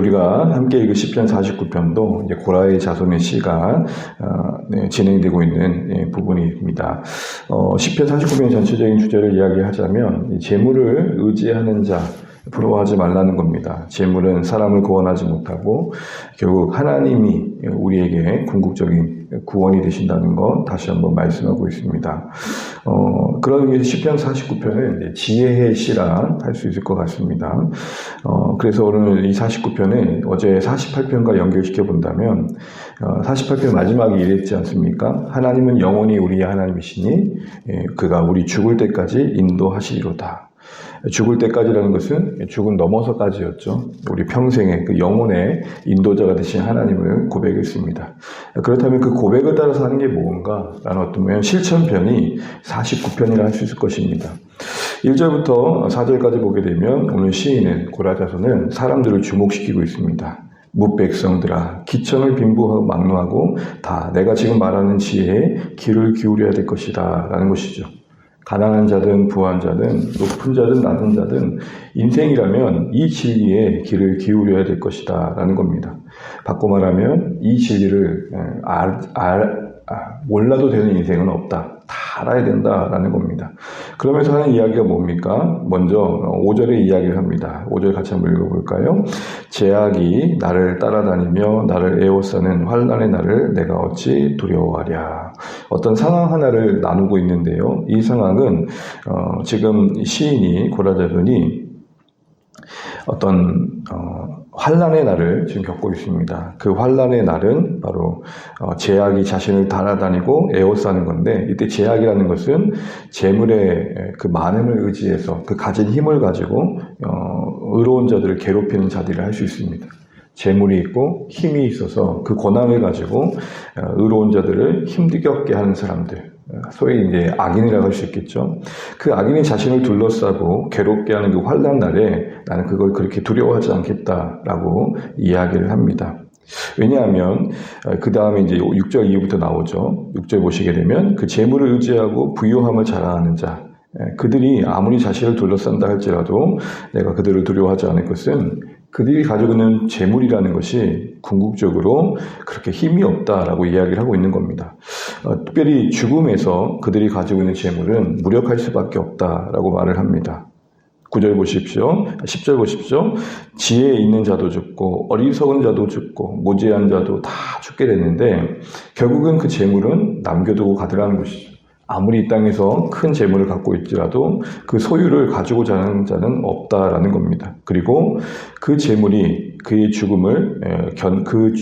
우리가 함께 읽은 시편 49편도 이제 고라의 자손의 시가 진행되고 있는 부분입니다. 시편 49편 전체적인 주제를 이야기하자면 재물을 의지하는 자 부러워하지 말라는 겁니다. 재물은 사람을 구원하지 못하고 결국 하나님이 우리에게 궁극적인 구원이 되신다는 것 다시 한번 말씀하고 있습니다. 그런 의미에서 시편 49편은 지혜의 시라 할 수 있을 것 같습니다. 그래서 오늘 이 49편을 어제 48편과 연결시켜 본다면 48편 마지막에 이랬지 않습니까? 하나님은 영원히 우리의 하나님이시니 그가 우리 죽을 때까지 인도하시리로다. 죽을 때까지라는 것은 죽음 넘어서까지였죠. 우리 평생의 그 영혼의 인도자가 되신 하나님을 고백했습니다. 그렇다면 그 고백을 따라서 하는 게 뭔가? 라는 어떤 면에 실천편이 49편이라 할 수 있을 것입니다. 1절부터 4절까지 보게 되면 오늘 시인은 고라 자손은 사람들을 주목시키고 있습니다. 뭇백성들아 기천을 빈부하고 막노하고 다 내가 지금 말하는 지혜에 귀를 기울여야 될 것이다 라는 것이죠. 가난한 자든 부한 자든 높은 자든 낮은 자든 인생이라면 이 진리에 귀를 기울여야 될 것이다 라는 겁니다. 바꿔 말하면 이 진리를 몰라도 되는 인생은 없다. 다 알아야 된다라는 겁니다. 그러면서 하는 이야기가 뭡니까? 먼저 5절의 이야기를 합니다. 5절 같이 한번 읽어볼까요? 제약이 나를 따라다니며 나를 에워싸는 환난의 날을 내가 어찌 두려워하랴. 어떤 상황 하나를 나누고 있는데요. 이 상황은 지금 시인이 고라 자손이 어떤 환난의 날을 지금 겪고 있습니다. 그 환난의 날은 바로 제약이 자신을 따라다니고 에워싸는 건데, 이때 제약이라는 것은 재물의 그 많음을 의지해서 그 가진 힘을 가지고 의로운 자들을 괴롭히는 자들을 할 수 있습니다. 재물이 있고 힘이 있어서 그 권한을 가지고 의로운 자들을 힘들게 하는 사람들, 소위 이제 악인이라고 할 수 있겠죠. 그 악인이 자신을 둘러싸고 괴롭게 하는 그 환난 날에 나는 그걸 그렇게 두려워하지 않겠다라고 이야기를 합니다. 왜냐하면 그 다음에 이제 6절 이후부터 나오죠. 6절 보시게 되면 그 재물을 의지하고 부유함을 자랑하는 자, 그들이 아무리 자신을 둘러싼다 할지라도 내가 그들을 두려워하지 않을 것은 그들이 가지고 있는 재물이라는 것이 궁극적으로 그렇게 힘이 없다라고 이야기를 하고 있는 겁니다. 특별히 죽음에서 그들이 가지고 있는 재물은 무력할 수밖에 없다라고 말을 합니다. 9절 보십시오. 10절 보십시오. 지혜에 있는 자도 죽고 어리석은 자도 죽고 무지한 자도 다 죽게 됐는데 결국은 그 재물은 남겨두고 가더라는 것이죠. 아무리 이 땅에서 큰 재물을 갖고 있더라도 그 소유를 가지고자 하는 자는 없다라는 겁니다. 그리고 그 재물이 그의 죽음을 그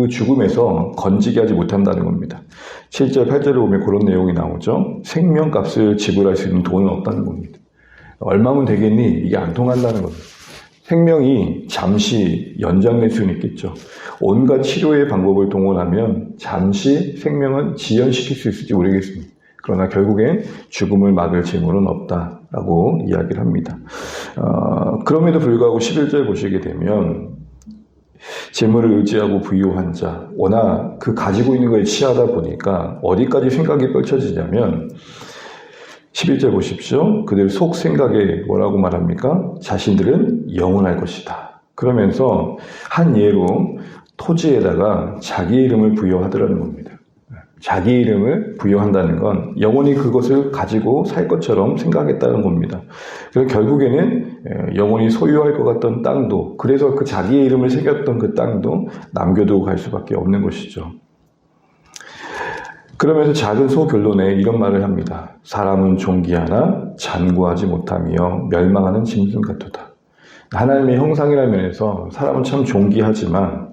죽음에서 건지게 하지 못한다는 겁니다. 7절, 8절을 보면 그런 내용이 나오죠. 생명값을 지불할 수 있는 돈은 없다는 겁니다. 얼마면 되겠니? 이게 안 통한다는 겁니다. 생명이 잠시 연장될 수는 있겠죠. 온갖 치료의 방법을 동원하면 잠시 생명은 지연시킬 수 있을지 모르겠습니다. 그러나 결국엔 죽음을 막을 재물은 없다라고 이야기를 합니다. 그럼에도 불구하고 11절 보시게 되면 재물을 의지하고 부유한 자, 워낙 그 가지고 있는 거에 취하다 보니까 어디까지 생각이 펼쳐지냐면 11절 보십시오. 그들 속 생각에 뭐라고 말합니까? 자신들은 영원할 것이다. 그러면서 한 예로 토지에다가 자기 이름을 부여하더라는 겁니다. 자기 이름을 부여한다는 건 영원히 그것을 가지고 살 것처럼 생각했다는 겁니다. 그래서 결국에는 영원히 소유할 것 같던 땅도, 그래서 그 자기의 이름을 새겼던 그 땅도 남겨두고 갈 수밖에 없는 것이죠. 그러면서 작은 소결론에 이런 말을 합니다. 사람은 존귀하나 잔구하지 못하며 멸망하는 짐승 같도다. 하나님의 형상이라는 면에서 사람은 참 존귀하지만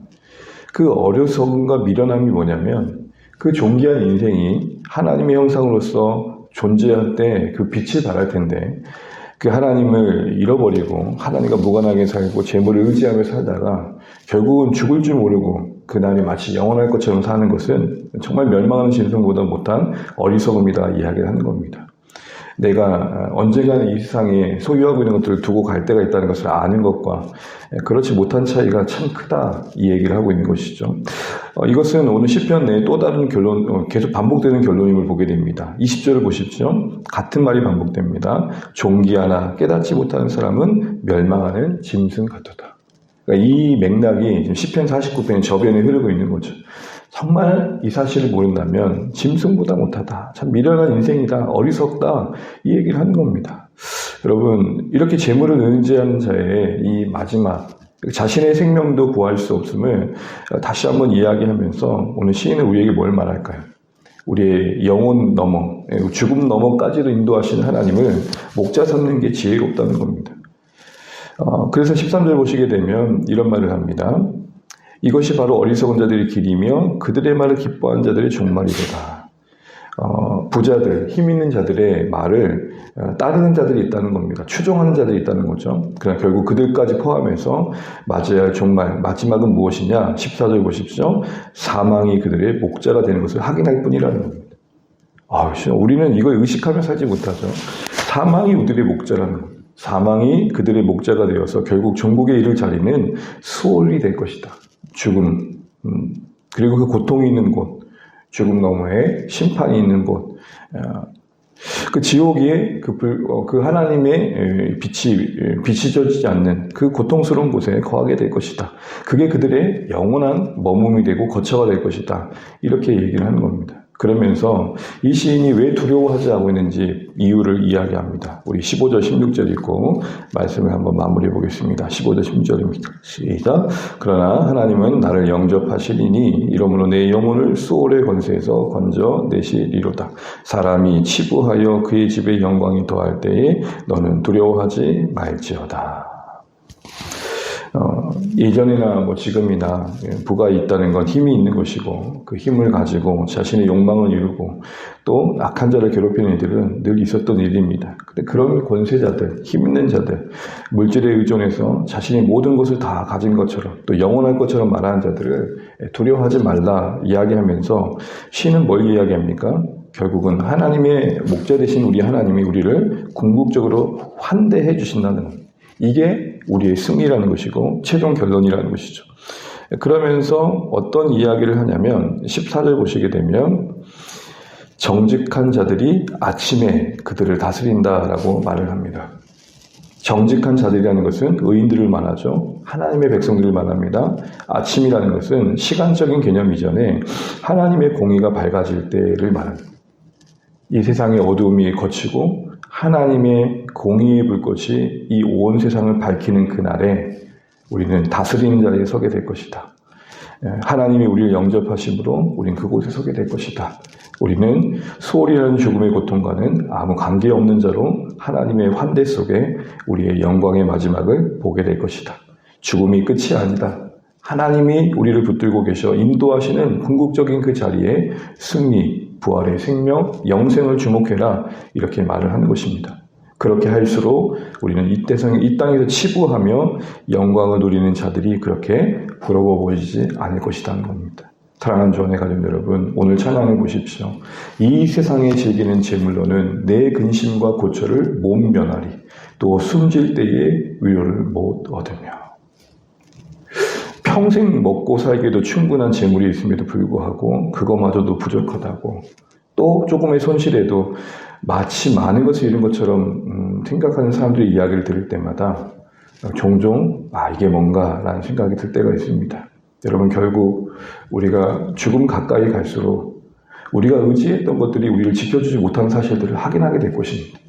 그 어리석음과 미련함이 뭐냐면 그 존귀한 인생이 하나님의 형상으로서 존재할 때 그 빛을 발할 텐데 그 하나님을 잃어버리고 하나님과 무관하게 살고 재물을 의지하며 살다가 결국은 죽을 줄 모르고 그날이 마치 영원할 것처럼 사는 것은 정말 멸망하는 짐승보다 못한 어리석음이다 이야기를 하는 겁니다. 내가 언젠가는 이 세상에 소유하고 있는 것들을 두고 갈 때가 있다는 것을 아는 것과 그렇지 못한 차이가 참 크다 이 얘기를 하고 있는 것이죠. 이것은 오늘 시편 내에 또 다른 결론, 계속 반복되는 결론임을 보게 됩니다. 20절을 보십시오. 같은 말이 반복됩니다. 존귀하나 깨닫지 못하는 사람은 멸망하는 짐승 같도다. 그러니까 이 맥락이 지금 시편 49편의 저변에 흐르고 있는 거죠. 정말 이 사실을 모른다면 짐승보다 못하다. 참 미련한 인생이다. 어리석다. 이 얘기를 하는 겁니다. 여러분, 이렇게 재물을 의지하는 자의 이 마지막, 자신의 생명도 구할 수 없음을 다시 한번 이야기하면서 오늘 시인은 우리에게 뭘 말할까요? 우리의 영혼 넘어, 죽음 넘어까지도 인도하시는 하나님을 목자 삼는 게 지혜롭다는 겁니다. 그래서 13절 보시게 되면 이런 말을 합니다. 이것이 바로 어리석은 자들의 길이며 그들의 말을 기뻐하는 자들의 종말이로다. 부자들, 힘 있는 자들의 말을 따르는 자들이 있다는 겁니다. 추종하는 자들이 있다는 거죠. 그러나 결국 그들까지 포함해서 맞아야 할 종말, 마지막은 무엇이냐? 14절 보십시오. 사망이 그들의 목자가 되는 것을 확인할 뿐이라는 겁니다. 우리는 이걸 의식하며 살지 못하죠. 사망이 우리들의 목자라는 겁니다. 사망이 그들의 목자가 되어서 결국 종국에 이를 자리는 수월이 될 것이다. 죽음, 그리고 그 고통이 있는 곳, 죽음 너머에 심판이 있는 곳, 그 지옥에 그 하나님의 빛이 져지지 않는 그 고통스러운 곳에 거하게 될 것이다. 그게 그들의 영원한 머금이 되고 거처가 될 것이다. 이렇게 얘기를 하는 겁니다. 그러면서 이 시인이 왜 두려워하지 않고 있는지 이유를 이야기합니다. 우리 15절, 16절 읽고 말씀을 한번 마무리해 보겠습니다. 15절, 16절입니다. 시작. 그러나 하나님은 나를 영접하시리니 이러므로 내 영혼을 수월의 권세에서 건져내시리로다. 사람이 치부하여 그의 집에 영광이 더할 때에 너는 두려워하지 말지어다. 예전이나 지금이나 부가 있다는 건 힘이 있는 것이고 그 힘을 가지고 자신의 욕망을 이루고 또 악한 자를 괴롭히는 일들은 늘 있었던 일입니다. 근데 그런 권세자들, 힘 있는 자들, 물질에 의존해서 자신이 모든 것을 다 가진 것처럼 또 영원할 것처럼 말하는 자들을 두려워하지 말라 이야기하면서 시는 뭘 이야기합니까? 결국은 하나님의 목자 되신 우리 하나님이 우리를 궁극적으로 환대해 주신다는 겁니다. 이게 우리의 승리라는 것이고 최종 결론이라는 것이죠. 그러면서 어떤 이야기를 하냐면 14절 보시게 되면 정직한 자들이 아침에 그들을 다스린다라고 말을 합니다. 정직한 자들이라는 것은 의인들을 말하죠. 하나님의 백성들을 말합니다. 아침이라는 것은 시간적인 개념 이전에 하나님의 공의가 밝아질 때를 말합니다. 이 세상의 어두움이 거치고 하나님의 공의의 불꽃이 이 온 세상을 밝히는 그날에 우리는 다스리는 자리에 서게 될 것이다. 하나님이 우리를 영접하심으로 우리는 그곳에 서게 될 것이다. 우리는 수월이라는 죽음의 고통과는 아무 관계없는 자로 하나님의 환대 속에 우리의 영광의 마지막을 보게 될 것이다. 죽음이 끝이 아니다. 하나님이 우리를 붙들고 계셔 인도하시는 궁극적인 그 자리에 승리, 부활의 생명, 영생을 주목해라 이렇게 말을 하는 것입니다. 그렇게 할수록 우리는 이 땅에서 치부하며 영광을 누리는 자들이 그렇게 부러워 보이지 않을 것이라는 겁니다. 사랑하는 주안의 가족 여러분, 오늘 찬양해 보십시오. 이 세상에 즐기는 재물로는 내 근심과 고초를 못 면하리, 또 숨질 때에 위로를 못 얻으며. 평생 먹고 살기에도 충분한 재물이 있음에도 불구하고 그거마저도 부족하다고 또 조금의 손실에도 마치 많은 것을 잃은 것처럼 생각하는 사람들의 이야기를 들을 때마다 종종 이게 뭔가라는 생각이 들 때가 있습니다. 여러분, 결국 우리가 죽음 가까이 갈수록 우리가 의지했던 것들이 우리를 지켜주지 못하는 사실들을 확인하게 될 것입니다.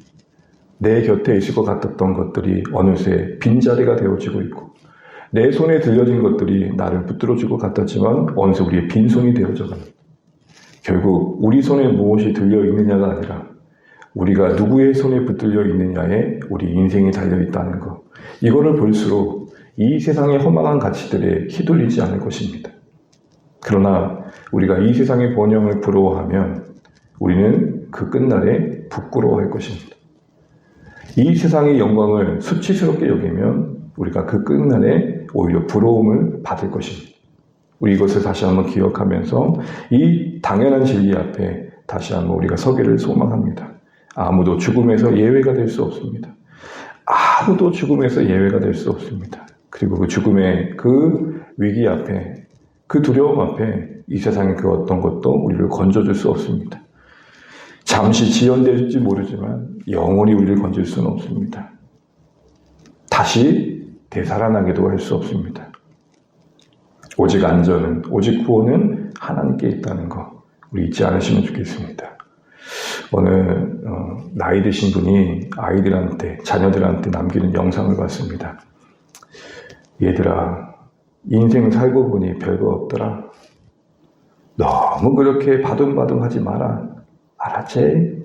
내 곁에 있을 것 같았던 것들이 어느새 빈자리가 되어지고 있고 내 손에 들려진 것들이 나를 붙들어줄 것 같았지만 어느새 우리의 빈손이 되어져 갑니다. 결국 우리 손에 무엇이 들려 있느냐가 아니라 우리가 누구의 손에 붙들려 있느냐에 우리 인생이 달려있다는 것. 이거를 볼수록 이 세상의 허망한 가치들에 휘둘리지 않을 것입니다. 그러나 우리가 이 세상의 번영을 부러워하면 우리는 그 끝날에 부끄러워할 것입니다. 이 세상의 영광을 수치스럽게 여기면 우리가 그 끝날에 오히려 부러움을 받을 것입니다. 우리 이것을 다시 한번 기억하면서 이 당연한 진리 앞에 다시 한번 우리가 서기를 소망합니다. 아무도 죽음에서 예외가 될 수 없습니다. 아무도 죽음에서 예외가 될 수 없습니다. 그리고 그 죽음의 그 위기 앞에, 그 두려움 앞에 이 세상의 그 어떤 것도 우리를 건져줄 수 없습니다. 잠시 지연될지 모르지만 영원히 우리를 건질 수는 없습니다. 다시 되살아나기도 할 수 없습니다. 오직 안전은, 오직 구원은 하나님께 있다는 거 우리 잊지 않으시면 좋겠습니다. 어느 나이 드신 분이 아이들한테, 자녀들한테 남기는 영상을 봤습니다. 얘들아, 인생 살고 보니 별거 없더라. 너무 그렇게 바둥바둥하지 마라. 알았지?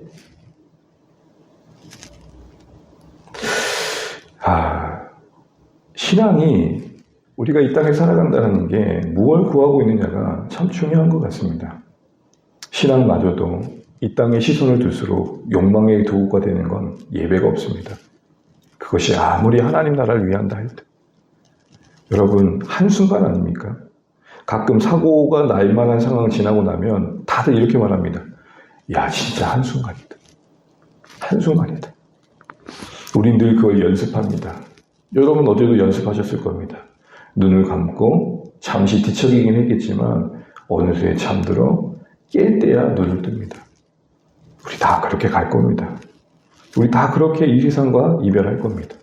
신앙이 우리가 이 땅에 살아간다는 게 무엇을 구하고 있느냐가 참 중요한 것 같습니다. 신앙마저도 이 땅에 시선을 둘수록 욕망의 도구가 되는 건 예외가 없습니다. 그것이 아무리 하나님 나라를 위한다 해도. 여러분, 한순간 아닙니까? 가끔 사고가 날 만한 상황을 지나고 나면 다들 이렇게 말합니다. 야, 진짜 한순간이다. 한순간이다. 우린 늘 그걸 연습합니다. 여러분 어제도 연습하셨을 겁니다. 눈을 감고 잠시 뒤척이긴 했겠지만 어느새 잠들어 깰 때야 눈을 뜹니다. 우리 다 그렇게 갈 겁니다. 우리 다 그렇게 이 세상과 이별할 겁니다.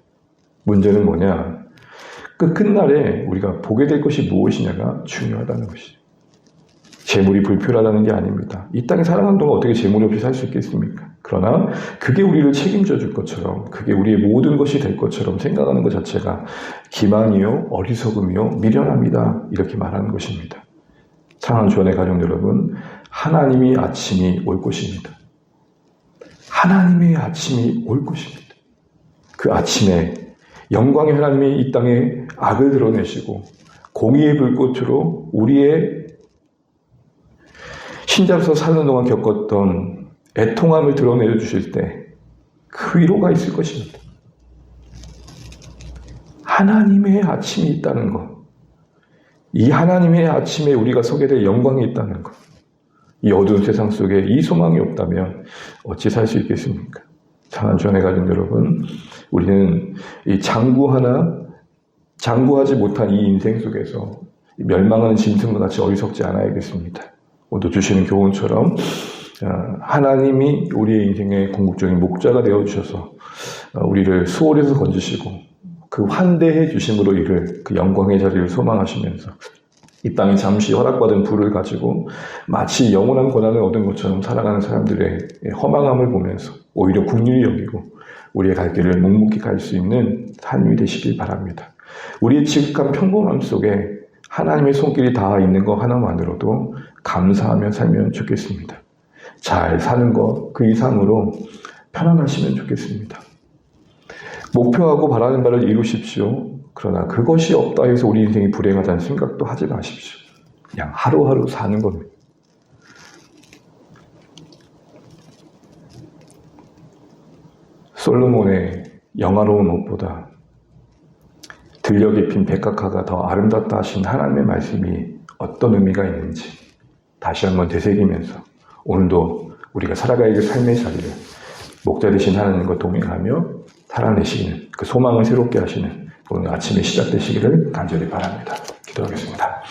문제는 뭐냐? 그 끝날에 우리가 보게 될 것이 무엇이냐가 중요하다는 것이죠. 재물이 불필요하다는 게 아닙니다. 이 땅에 살아가는 동안 어떻게 재물이 없이 살 수 있겠습니까? 그러나 그게 우리를 책임져 줄 것처럼, 그게 우리의 모든 것이 될 것처럼 생각하는 것 자체가 기만이요, 어리석음이요, 미련합니다. 이렇게 말하는 것입니다. 사랑하는 주안의 가족 여러분, 하나님의 아침이 올 것입니다. 하나님의 아침이 올 것입니다. 그 아침에 영광의 하나님이 이 땅에 악을 드러내시고 공의의 불꽃으로 우리의 신자로서 사는 동안 겪었던 애통함을 드러내 주실 때 그 위로가 있을 것입니다. 하나님의 아침이 있다는 것, 이 하나님의 아침에 우리가 서게 될 영광이 있다는 것, 이 어두운 세상 속에 이 소망이 없다면 어찌 살 수 있겠습니까? 사랑하는 주안의 가족 여러분, 우리는 이 장구하지 못한 이 인생 속에서 멸망하는 짐승과 같이 어리석지 않아야겠습니다. 오늘 주시는 교훈처럼 하나님이 우리의 인생의 궁극적인 목자가 되어주셔서 우리를 수월에서 건지시고 그 환대해 주심으로 이를 그 영광의 자리를 소망하시면서 이 땅에 잠시 허락받은 부를 가지고 마치 영원한 권한을 얻은 것처럼 살아가는 사람들의 허망함을 보면서 오히려 긍휼히 여기고 우리의 갈 길을 묵묵히 갈 수 있는 삶이 되시길 바랍니다. 우리의 지극한 평범함 속에 하나님의 손길이 닿아 있는 것 하나만으로도 감사하며 살면 좋겠습니다. 잘 사는 것 그 이상으로 편안하시면 좋겠습니다. 목표하고 바라는 바를 이루십시오. 그러나 그것이 없다 해서 우리 인생이 불행하다는 생각도 하지 마십시오. 그냥 하루하루 사는 겁니다. 솔로몬의 영화로운 옷보다 들녘 입힌 백합화가 더 아름답다 하신 하나님의 말씀이 어떤 의미가 있는지 다시 한번 되새기면서 오늘도 우리가 살아가야 할 삶의 자리를 목자 되신 하나님과 동행하며 살아내시는 그 소망을 새롭게 하시는 오늘 아침에 시작되시기를 간절히 바랍니다. 기도하겠습니다.